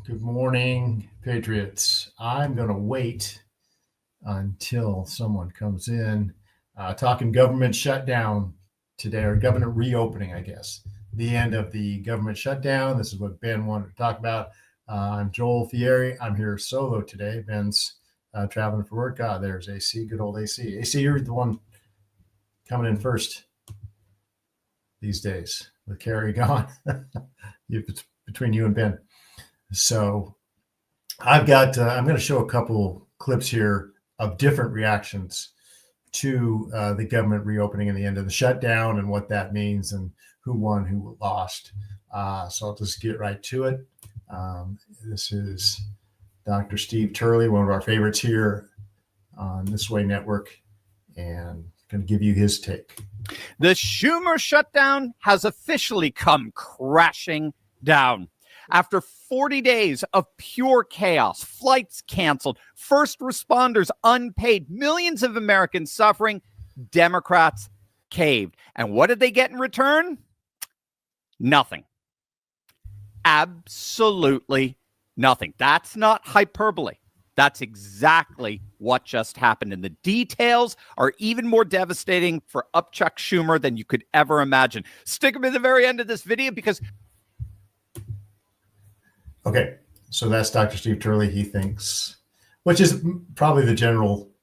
Good morning, Patriots. I'm going to wait until someone comes in. Talking government shutdown today, or government reopening, I guess. The end of the government shutdown. This is what Ben wanted to talk about. I'm Joel Fieri. I'm here solo today. Ben's traveling for work. There's AC, good old AC. AC, you're the one coming in first these days with Carrie gone. It's between you and Ben. So I'm going to show a couple clips here of different reactions to the government reopening and the end of the shutdown and what that means and who won, who lost. So I'll just get right to it. This is Dr. Steve Turley, one of our favorites here on This Way Network, and going to give you his take. The Schumer shutdown has officially come crashing down. After 40 days of pure chaos, flights canceled, first responders unpaid, millions of Americans suffering, Democrats caved. And what did they get in return? Nothing. Absolutely nothing. That's not hyperbole. That's exactly what just happened. And the details are even more devastating for Upchuck Schumer than you could ever imagine. Stick them at the very end of this video because... Okay, so that's Dr. Steve Turley. He thinks, which is probably the general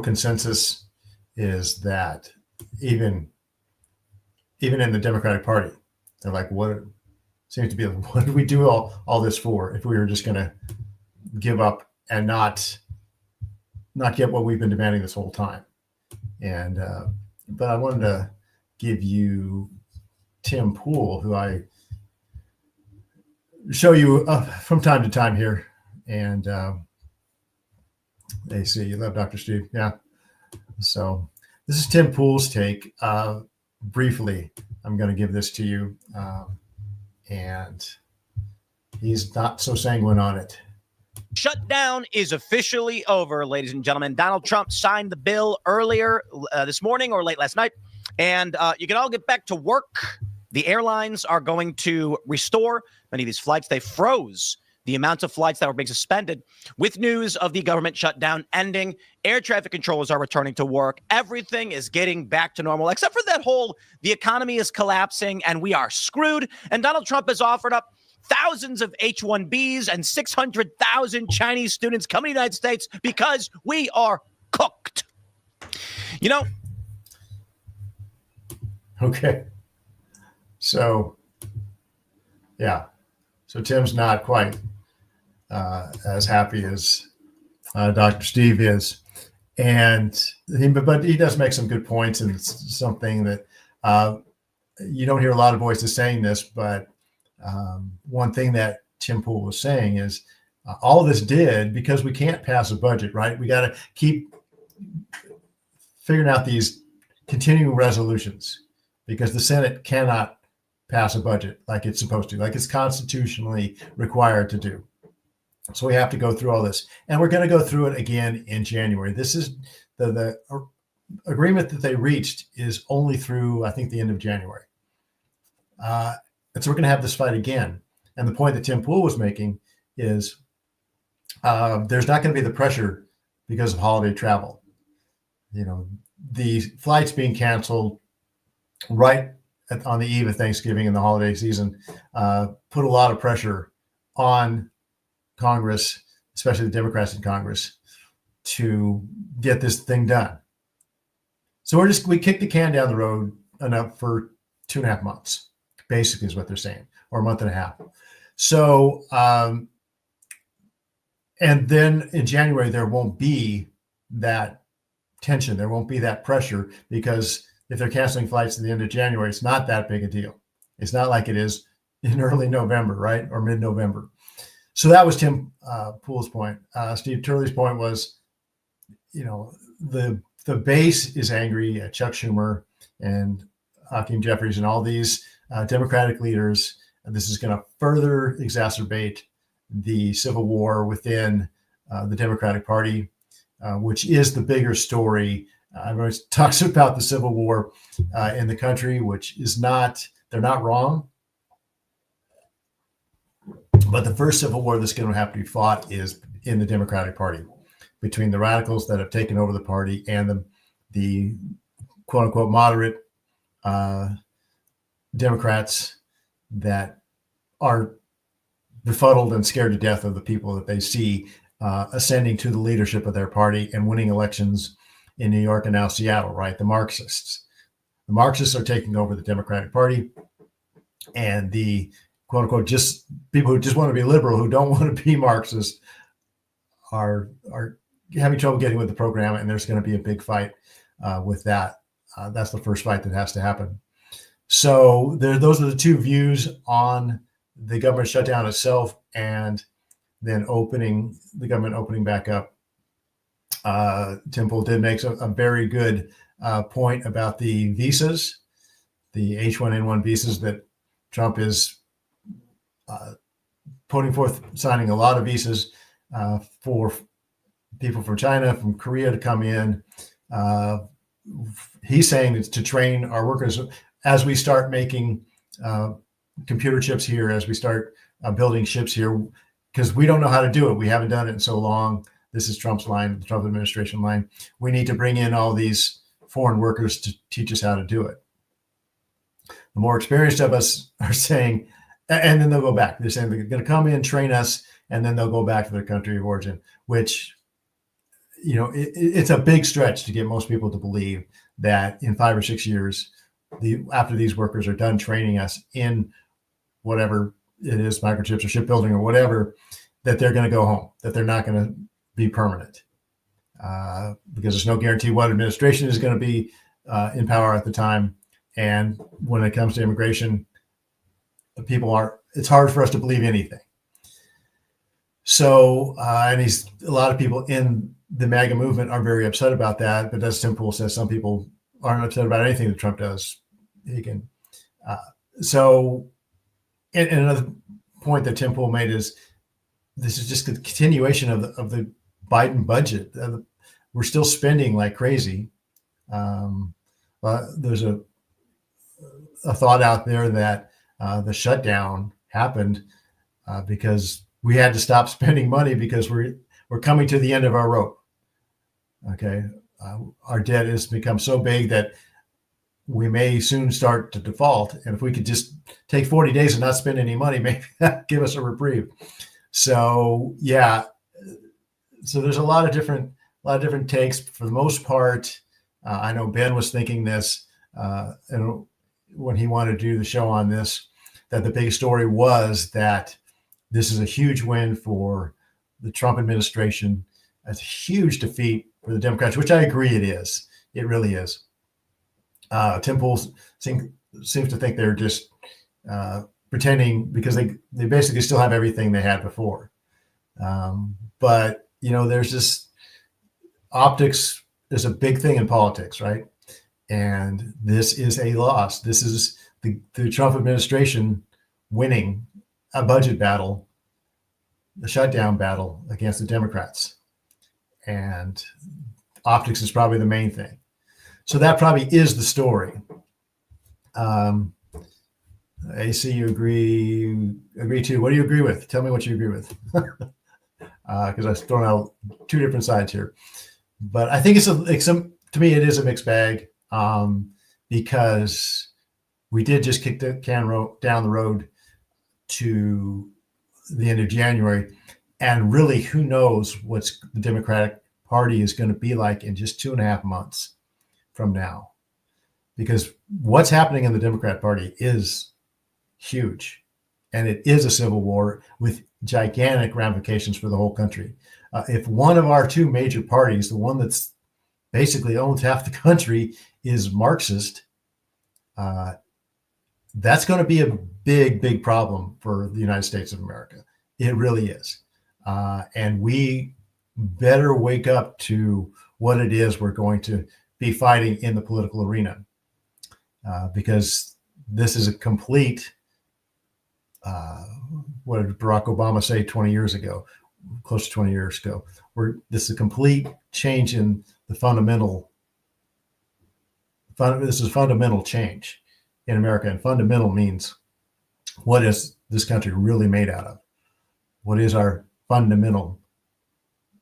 consensus, is that even in the Democratic Party, they're like, what seems to be, what did we do all this for if we were just going to give up and not get what we've been demanding this whole time? And but I wanted to give you Tim Pool, who I show you from time to time here, and they see you love Dr. Steve. Yeah. So this is Tim Pool's take. Briefly, I'm going to give this to you, and he's not so sanguine on it. Shutdown is officially over, ladies and gentlemen. Donald Trump signed the bill earlier this morning or late last night, and you can all get back to work. The airlines are going to restore many of these flights. They froze the amounts of flights that were being suspended with news of the government shutdown ending. Air traffic controllers are returning to work. Everything is getting back to normal, except for that whole, the economy is collapsing and we are screwed. And Donald Trump has offered up thousands of H-1Bs and 600,000 Chinese students coming to the United States because we are cooked. You know? Okay. So, yeah. So Tim's not quite as happy as Dr. Steve is. But he does make some good points, and it's something that you don't hear a lot of voices saying this, but one thing that Tim Pool was saying is all of this did because we can't pass a budget, right? We got to keep figuring out these continuing resolutions because the Senate cannot pass a budget like it's supposed to, like it's constitutionally required to do. So we have to go through all this, and we're going to go through it again in January. This is the agreement that they reached is only through, I think, the end of January. And so we're going to have this fight again. And the point that Tim Pool was making is there's not going to be the pressure because of holiday travel. You know, the flights being canceled right on the eve of Thanksgiving and the holiday season put a lot of pressure on Congress, especially the Democrats in Congress, to get this thing done. So we kicked the can down the road enough for 2.5 months, basically is what they're saying, or a month and a half. So, and then in January, there won't be that tension. There won't be that pressure because if they're canceling flights at the end of January, it's not that big a deal. It's not like it is in early November, right? Or mid-November. So that was Tim Pool's point. Steve Turley's point was, you know, the base is angry at Chuck Schumer and Hakeem Jeffries and all these Democratic leaders. And this is going to further exacerbate the civil war within the Democratic Party, which is the bigger story. Everyone talks about the civil war in the country, which is not, they're not wrong. But the first civil war that's going to have to be fought is in the Democratic Party, between the radicals that have taken over the party and the quote unquote moderate Democrats that are befuddled and scared to death of the people that they see ascending to the leadership of their party and winning elections in New York and now Seattle, right? The Marxists. The Marxists are taking over the Democratic Party, and the quote unquote just people who just want to be liberal, who don't want to be Marxist, are having trouble getting with the program, and there's going to be a big fight with that. That's the first fight that has to happen. So those are the two views on the government shutdown itself, and then the government opening back up. Temple did make a very good point about the visas, the H1N1 visas that Trump is putting forth, signing a lot of visas for people from China, from Korea to come in. He's saying it's to train our workers as we start making computer chips here, as we start building ships here, because we don't know how to do it. We haven't done it in so long. This is Trump's line, the Trump administration line. We need to bring in all these foreign workers to teach us how to do it. The more experienced of us are saying, and then they'll go back. They're saying they're going to come in, train us, and then they'll go back to their country of origin, which, it's a big stretch to get most people to believe that in 5 or 6 years, after these workers are done training us in whatever it is, microchips or shipbuilding or whatever, that they're going to go home, that they're not going to be permanent, because there's no guarantee what administration is going to be in power at the time. And when it comes to immigration, it's hard for us to believe anything. So, and a lot of people in the MAGA movement are very upset about that. But as Tim Pool says, some people aren't upset about anything that Trump does. And another point that Tim Pool made is this is just the continuation of the Biden budget. We're still spending like crazy. There's a thought out there that the shutdown happened because we had to stop spending money because we're coming to the end of our rope. Okay, our debt has become so big that we may soon start to default, and if we could just take 40 days and not spend any money, maybe that give us a reprieve. So yeah, so there's a lot of different takes. For the most part, I know Ben was thinking this, and when he wanted to do the show on this, that the big story was that this is a huge win for the Trump administration. It's a huge defeat for the Democrats, which I agree it is. It really is. Tim Pool seems to think they're just pretending because they basically still have everything they had before. But, there's just optics is a big thing in politics, right? And this is a loss. This is the Trump administration winning a budget battle, the shutdown battle against the Democrats. And optics is probably the main thing. So that probably is the story. AC, you agree too. What do you agree with? Tell me what you agree with. Because I've thrown out two different sides here. But I think to me, it is a mixed bag because we did just kick the can down the road to the end of January. And really, who knows what the Democratic Party is going to be like in just 2.5 months from now. Because what's happening in the Democrat Party is huge. And it is a civil war with gigantic ramifications for the whole country. If one of our two major parties, the one that's basically owns half the country, is Marxist, that's going to be a big, big problem for the United States of America. It really is. And we better wake up to what it is we're going to be fighting in the political arena. Because this is a complete, what did Barack Obama say 20 years ago, close to 20 years ago, this is a complete change in the fundamental. This is fundamental change in America, and fundamental means what is this country really made out of? what is our fundamental,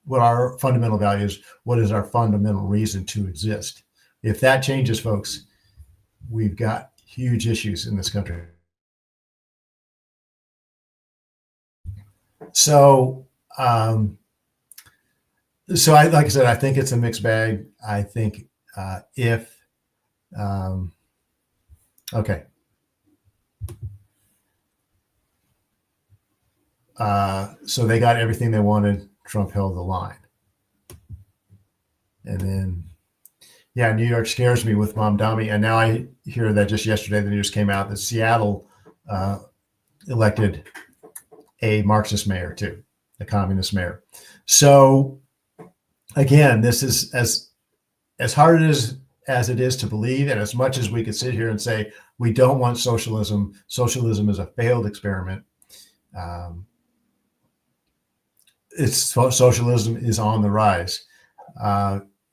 what are our fundamental values, what is our fundamental reason to exist. If that changes, folks, we've got huge issues in this country. So, like I said, I think it's a mixed bag. I think okay. So they got everything they wanted. Trump held the line. And then, yeah, New York scares me with Mamdani. And now I hear that just yesterday, the news came out that Seattle elected a Marxist mayor too, a communist mayor. So again, this is as hard as it is to believe, and as much as we could sit here and say we don't want socialism, socialism is a failed experiment. Socialism is on the rise.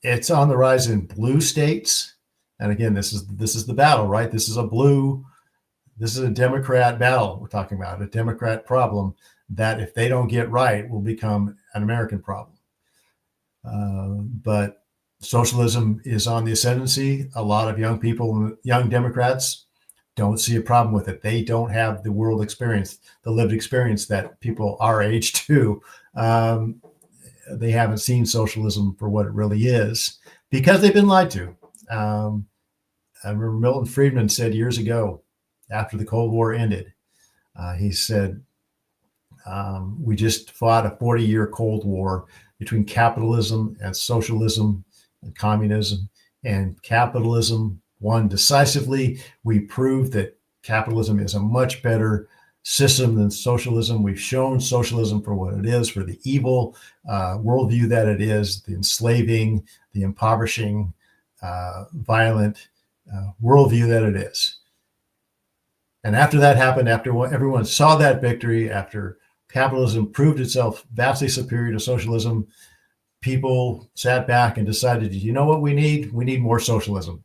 It's on the rise in blue states, and again, this is the battle, right? This is a Democrat battle we're talking about, a Democrat problem that, if they don't get right, will become an American problem. But socialism is on the ascendancy. A lot of young people, young Democrats, don't see a problem with it. They don't have the world experience, the lived experience that people our age do. They haven't seen socialism for what it really is because they've been lied to. I remember Milton Friedman said years ago, after the Cold War ended, he said, we just fought a 40-year Cold War between capitalism and socialism and communism, and capitalism won decisively. We proved that capitalism is a much better system than socialism. We've shown socialism for what it is, for the evil worldview that it is, the enslaving, the impoverishing, violent worldview that it is. And after that happened, after everyone saw that victory, after capitalism proved itself vastly superior to socialism, people sat back and decided, you know what we need? We need more socialism.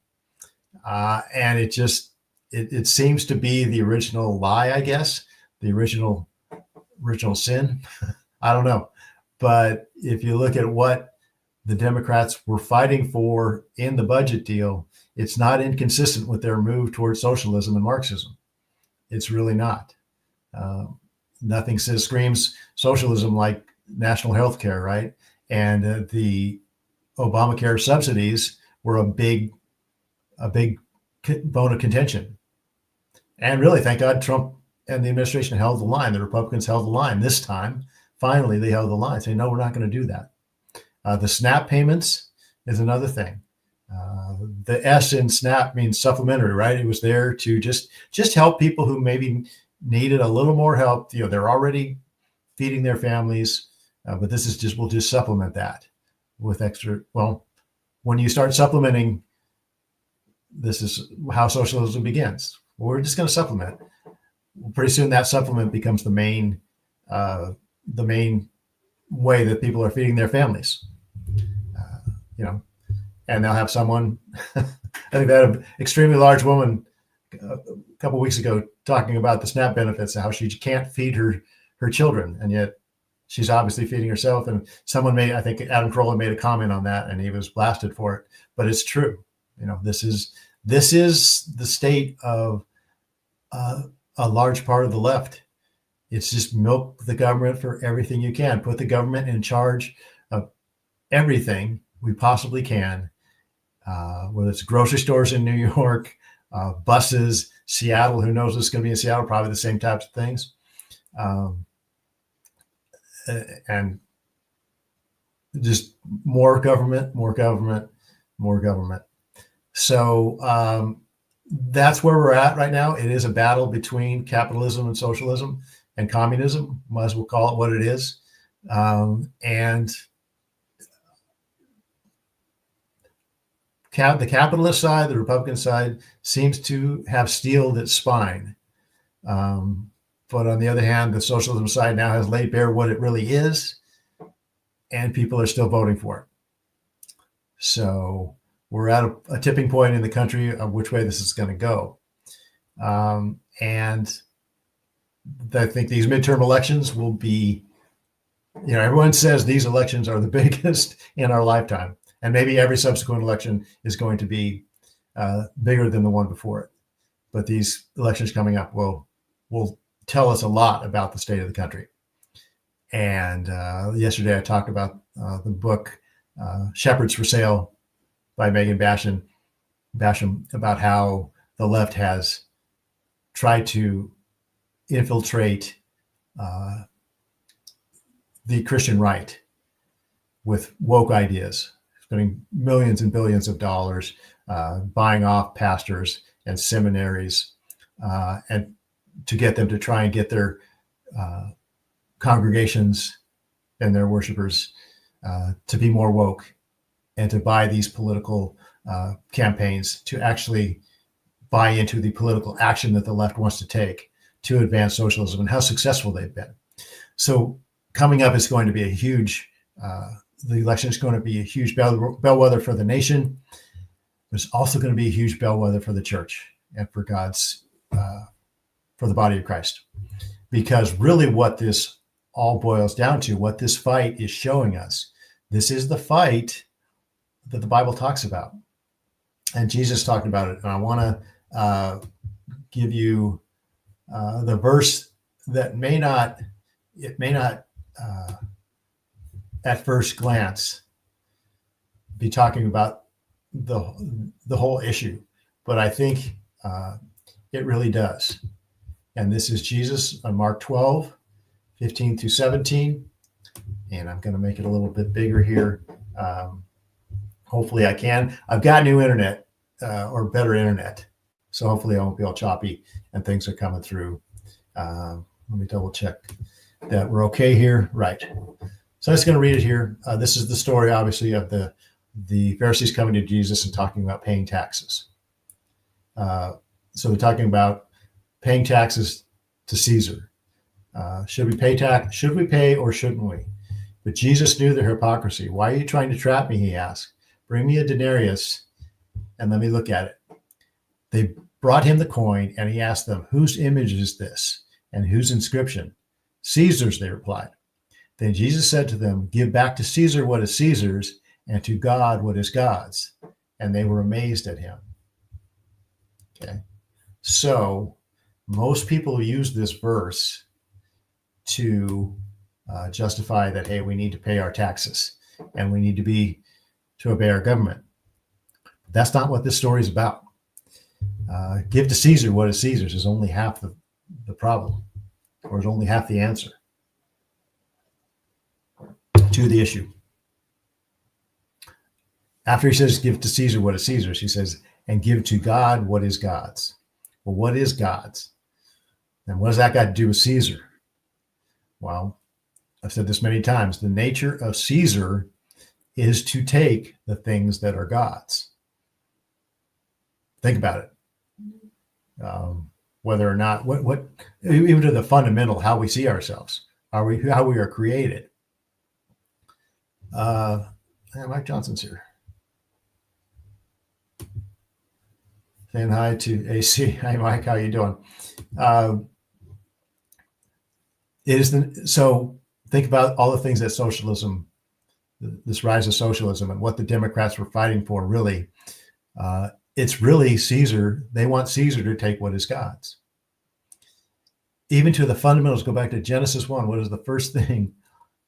And it seems to be the original lie, I guess, the original sin. I don't know. But if you look at what the Democrats were fighting for in the budget deal, it's not inconsistent with their move towards socialism and Marxism. It's really not. Nothing screams socialism like national health care, right? And the Obamacare subsidies were a big bone of contention. And really, thank God, Trump and the administration held the line. The Republicans held the line this time. Finally, they held the line, saying, no, we're not going to do that. The SNAP payments is another thing. The S in SNAP means supplementary, right? It was there to just help people who maybe needed a little more help. You know, they're already feeding their families, but this is we'll just supplement that with extra. Well, when you start supplementing, this is how socialism begins. We're just going to supplement. Pretty soon, that supplement becomes the main way that people are feeding their families. And they'll have someone. I think that an extremely large woman a couple of weeks ago talking about the SNAP benefits, how she can't feed her children, and yet she's obviously feeding herself. And someone I think Adam Carolla made a comment on that, and he was blasted for it. But it's true. This is the state of a large part of the left. It's just milk the government for everything you can. Put the government in charge of everything we possibly can, whether it's grocery stores in New York, buses, Seattle, who knows what's going to be in Seattle, probably the same types of things. And just more government. So that's where we're at right now. It is a battle between capitalism and socialism and communism. Might as well call it what it is. And the capitalist side, the Republican side, seems to have steeled its spine. But on the other hand, the socialism side now has laid bare what it really is, and people are still voting for it. So we're at a tipping point in the country of which way this is going to go. And I think these midterm elections will be everyone says these elections are the biggest in our lifetime, and maybe every subsequent election is going to be bigger than the one before it. But these elections coming up will tell us a lot about the state of the country. And yesterday I talked about the book Shepherds for Sale by Megan Basham, about how the left has tried to infiltrate the Christian right with woke ideas, spending millions and billions of dollars buying off pastors and seminaries, and to get them to try and get their congregations and their worshipers to be more woke, and to buy these political campaigns to actually buy into the political action that the left wants to take to advance socialism, and how successful they've been. So coming up is going to be a huge, the election is going to be a huge bellwether for the nation. It's also going to be a huge bellwether for the church and for God's, for the body of Christ. Because really what this all boils down to, what this fight is showing us, this is the fight that the Bible talks about. And Jesus talked about it. And I want to give you the verse that may not at first glance be talking about the whole issue, but I think it really does. And this is Jesus on Mark 12, 15 through 17. And I'm going to make it a little bit bigger here. Hopefully I can. I've got new internet, or better internet. So hopefully I won't be all choppy and things are coming through. Let me double check that we're okay here. Right. So I'm just going to read it here. This is the story, obviously, of the Pharisees coming to Jesus and talking about paying taxes. So they're talking about paying taxes to Caesar. Should we pay or shouldn't we? But Jesus knew their hypocrisy. Why are you trying to trap me? He asked. Bring me a denarius and let me look at it. They brought him the coin, and he asked them, whose image is this and whose inscription? Caesar's, they replied. Then Jesus said to them, give back to Caesar what is Caesar's, and to God what is God's. And they were amazed at him. Okay. So most people use this verse to justify that, hey, we need to pay our taxes and we need to obey our government. But that's not what this story is about. Give to Caesar what is Caesar's is only half the problem, or is only half the answer to the issue. After he says, give to Caesar what is Caesar's, he says, and give to God what is God's. Well, what is God's? And what does that got to do with Caesar? Well, I've said this many times. The nature of Caesar is to take the things that are God's. Think about it. Whether or not, what, even to the fundamental, how we see ourselves, how we are created. Mike Johnson's here. Saying hi to AC. Hi, Mike. How you doing? So think about all the things that socialism, this rise of socialism, and what the Democrats were fighting for. Really, it's really Caesar. They want Caesar to take what is God's. Even to the fundamentals. Go back to Genesis 1. What is the first thing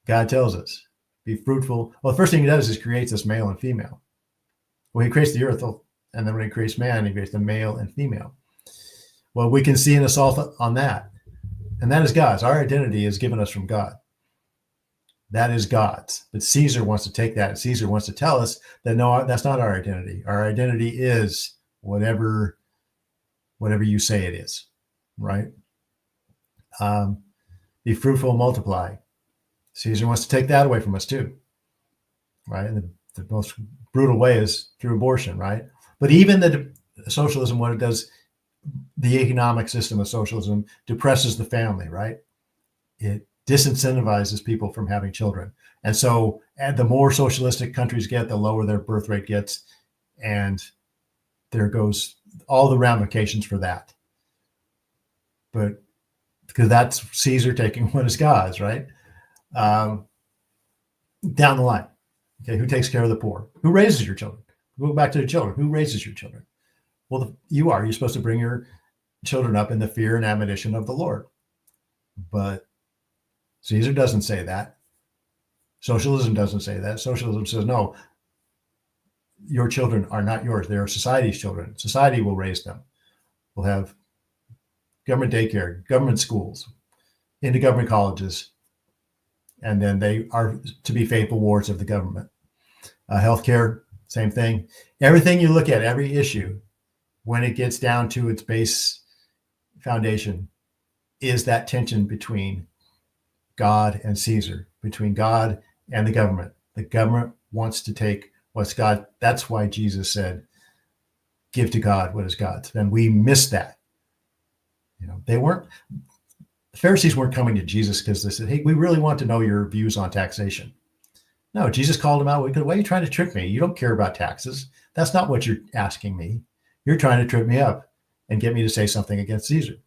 God tells us? Be fruitful. Well, the first thing he does is creates us male and female. Well, he creates the earth, and then when he creates man, he creates the male and female. Well, we can see an assault on that. And that is God's. Our identity is given us from God. That is God's. But Caesar wants to take that. Caesar wants to tell us that no, that's not our identity. Our identity is whatever you say it is, right? Be fruitful and multiply. Caesar wants to take that away from us too, right? And the most brutal way is through abortion, right? But even the socialism, what it does, the economic system of socialism depresses the family, right? It disincentivizes people from having children. And so the more socialistic countries get, the lower their birth rate gets. And there goes all the ramifications for that. But because that's Caesar taking what is God's, right? down the line. Okay, who takes care of the poor? Who raises your children? Go back to the children. Who raises your children? Well, you are. You're supposed to bring your children up in the fear and admonition of the Lord. But Caesar doesn't say that. Socialism doesn't say that. Socialism says, no, your children are not yours. They are society's children. Society will raise them. We'll have government daycare, government schools, into government colleges, and then they are to be faithful wards of the government. Healthcare, same thing. Everything you look at, every issue, when it gets down to its base foundation, is that tension between God and Caesar, between God and the government. The government wants to take what's God. That's why Jesus said, give to God what is God's. And we missed that. The Pharisees weren't coming to Jesus because they said, hey, we really want to know your views on taxation. No, Jesus called them out. Why are you trying to trick me? You don't care about taxes. That's not what you're asking me. You're trying to trip me up and get me to say something against Caesar.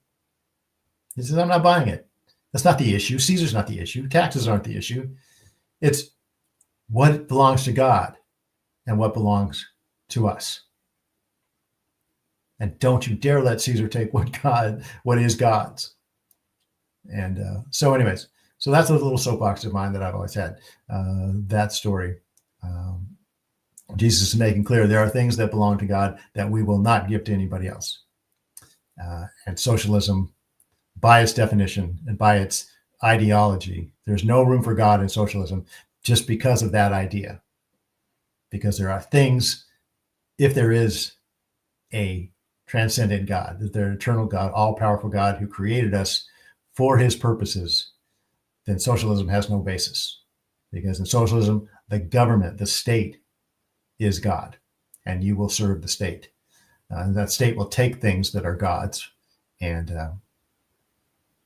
He says, I'm not buying it. That's not the issue. Caesar's not the issue. Taxes aren't the issue. It's what belongs to God and what belongs to us. And don't you dare let Caesar take what is God's. And so anyways, so that's a little soapbox of mine that I've always had. That story. Jesus is making clear there are things that belong to God that we will not give to anybody else. And socialism, by its definition and by its ideology, there's no room for God in socialism just because of that idea. Because there are things, if there is a transcendent God, that they're eternal God, all-powerful God who created us for his purposes, then socialism has no basis. Because in socialism, the government, the state, is God, and you will serve the state. That state will take things that are God's, and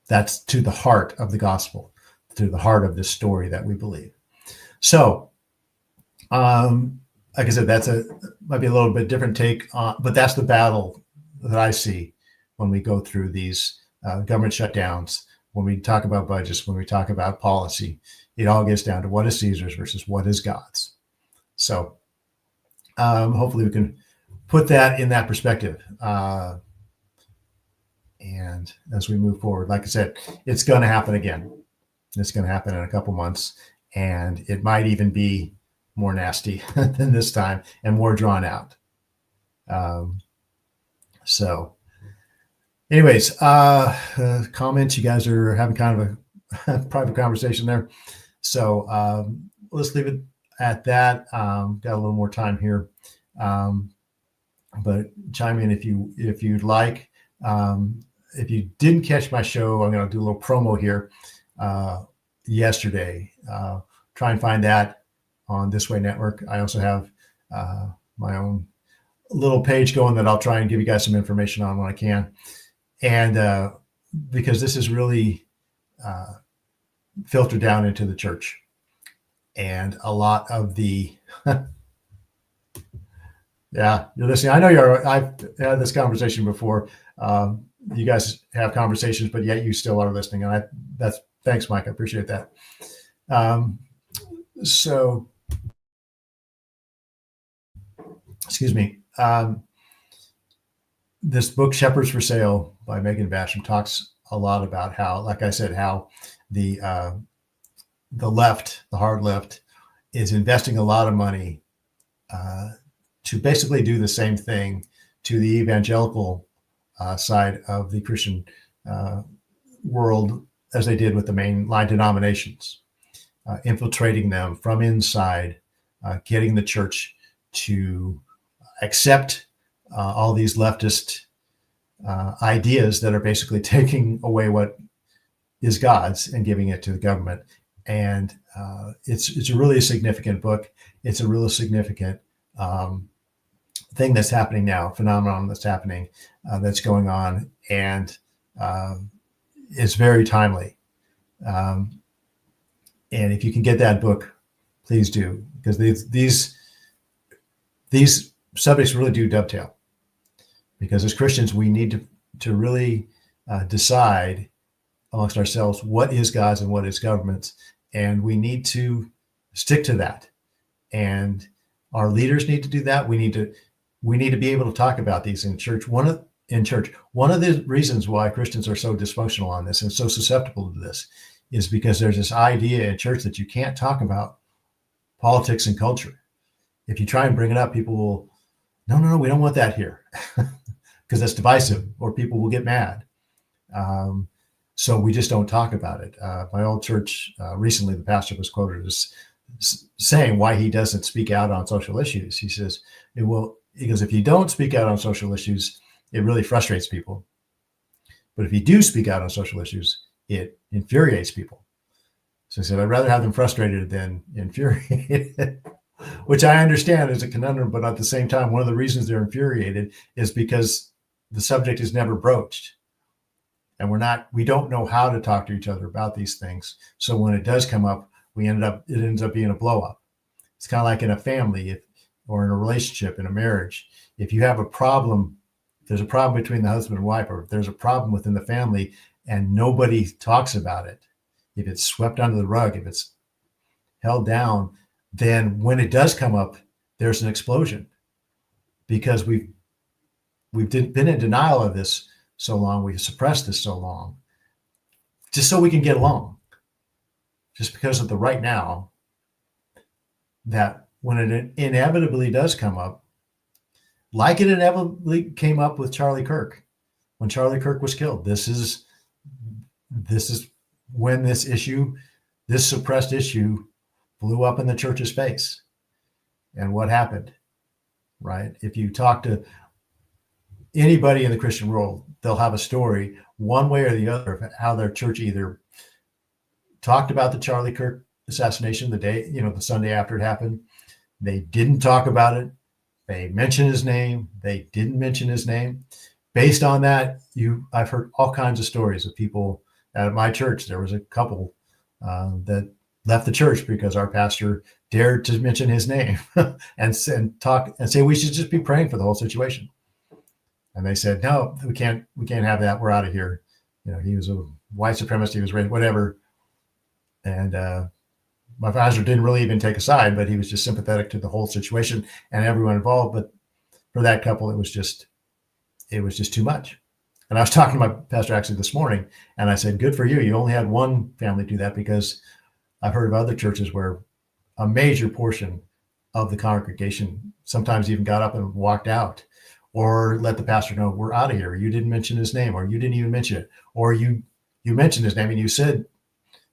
that's to the heart of the gospel, to the heart of this story that we believe. So, like I said, might be a little bit different take, but that's the battle that I see when we go through these government shutdowns, when we talk about budgets, when we talk about policy. It all gets down to what is Caesar's versus what is God's. So hopefully we can put that in that perspective. And as we move forward, like I said, it's going to happen again. It's going to happen in a couple months, and it might even be more nasty than this time and more drawn out. So anyways, comments, you guys are having kind of a private conversation there. So let's leave it at that. Got a little more time here. But chime in if you'd like. If you didn't catch my show, I'm going to do a little promo here. Yesterday, try and find that on This Way Network. I also have my own little page going that I'll try and give you guys some information on when I can. And because this is really filtered down into the church, and a lot of the yeah, you're listening. I know I've had this conversation before. You guys have conversations, but yet you still are listening. And thanks, Mike. I appreciate that. So, excuse me. This book, Shepherds for Sale by Megan Basham, talks a lot about how, like I said, how the left, the hard left, is investing a lot of money to basically do the same thing to the evangelical side of the Christian world as they did with the mainline denominations, infiltrating them from inside, getting the church to accept all these leftist ideas that are basically taking away what is God's and giving it to the government. And it's a really significant book. It's a really significant thing that's happening now, phenomenon that's happening, that's going on, and it's very timely. And if you can get that book, please do, because these subjects really do dovetail. Because as Christians, we need to really decide amongst ourselves what is God's and what is government's, and we need to stick to that. And our leaders need to do that. We need to be able to talk about these in church. One of the reasons why Christians are so dysfunctional on this and so susceptible to this is because there's this idea in church that you can't talk about politics and culture. If you try and bring it up, people will, no, we don't want that here because that's divisive, or people will get mad. So we just don't talk about it. My old church, recently, the pastor was quoted as saying why he doesn't speak out on social issues. He says, because if you don't speak out on social issues, it really frustrates people. But if you do speak out on social issues, it infuriates people. So he said, I'd rather have them frustrated than infuriated, which I understand is a conundrum. But at the same time, one of the reasons they're infuriated is because the subject is never broached. And we don't know how to talk to each other about these things. So when it does come up, it ends up being a blow up. It's kind of like in a family or in a relationship, in a marriage. If you have a problem, there's a problem between the husband and wife, or if there's a problem within the family and nobody talks about it, if it's swept under the rug, if it's held down, then when it does come up, there's an explosion because we've been in denial of this so long, we've suppressed this so long, just so we can get along, just because of the right now, that when it inevitably does come up, like it inevitably came up with Charlie Kirk, when Charlie Kirk was killed. This is when this suppressed issue blew up in the church's face. And what happened, right? If you talk to anybody in the Christian world, they'll have a story one way or the other of how their church either talked about the Charlie Kirk assassination the Sunday after it happened. They didn't talk about it. They mentioned his name. They didn't mention his name. Based on that, I've heard all kinds of stories of people at my church. There was a couple that left the church because our pastor dared to mention his name and say we should just be praying for the whole situation. And they said, no, we can't have that. We're out of here. He was a white supremacist. He was raised, whatever. And my pastor didn't really even take a side, but he was just sympathetic to the whole situation and everyone involved. But for that couple, it was just too much. And I was talking to my pastor actually this morning, and I said, good for you. You only had one family do that, because I've heard of other churches where a major portion of the congregation sometimes even got up and walked out, or let the pastor know, we're out of here. You didn't mention his name, or you didn't even mention it, or you mentioned his name and you said,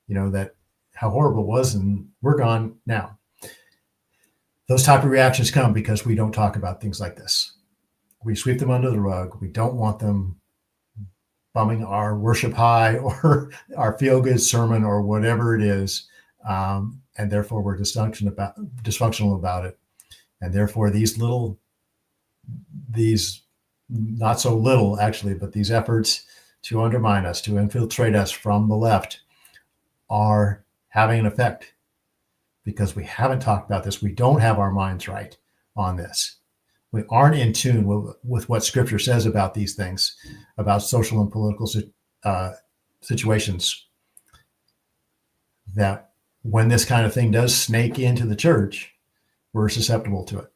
that how horrible it was, and we're gone now. Those type of reactions come because we don't talk about things like this. We sweep them under the rug. We don't want them bumming our worship high or our feel-good sermon or whatever it is, and therefore we're dysfunctional about it. And therefore these not so little actually, but these efforts to undermine us, to infiltrate us from the left, are having an effect because we haven't talked about this. We don't have our minds right on this. We aren't in tune with what Scripture says about these things, about social and political situations, that when this kind of thing does snake into the church, we're susceptible to it.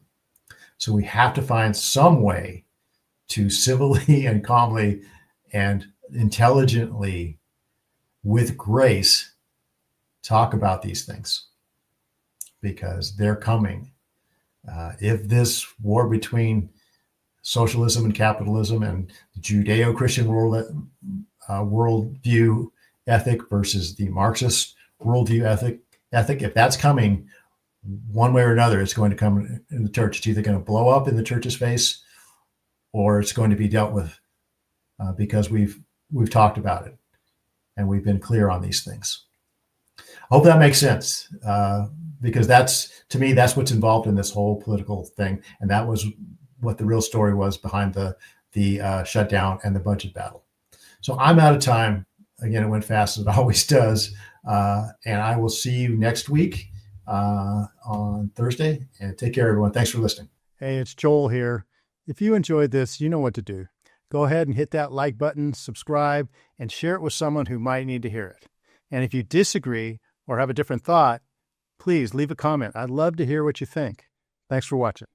So we have to find some way to civilly and calmly and intelligently, with grace, talk about these things, because they're coming. If this war between socialism and capitalism and the Judeo-Christian worldview ethic versus the Marxist worldview ethic, if that's coming one way or another, it's going to come in the church. It's either going to blow up in the church's face, or it's going to be dealt with because we've talked about it and we've been clear on these things. I hope that makes sense, because to me, that's what's involved in this whole political thing. And that was what the real story was behind the shutdown and the budget battle. So I'm out of time. Again, it went fast as it always does. And I will see you next week on Thursday. And take care, everyone. Thanks for listening. Hey, it's Joel here. If you enjoyed this, you know what to do. Go ahead and hit that like button, subscribe, and share it with someone who might need to hear it. And if you disagree or have a different thought, please leave a comment. I'd love to hear what you think. Thanks for watching.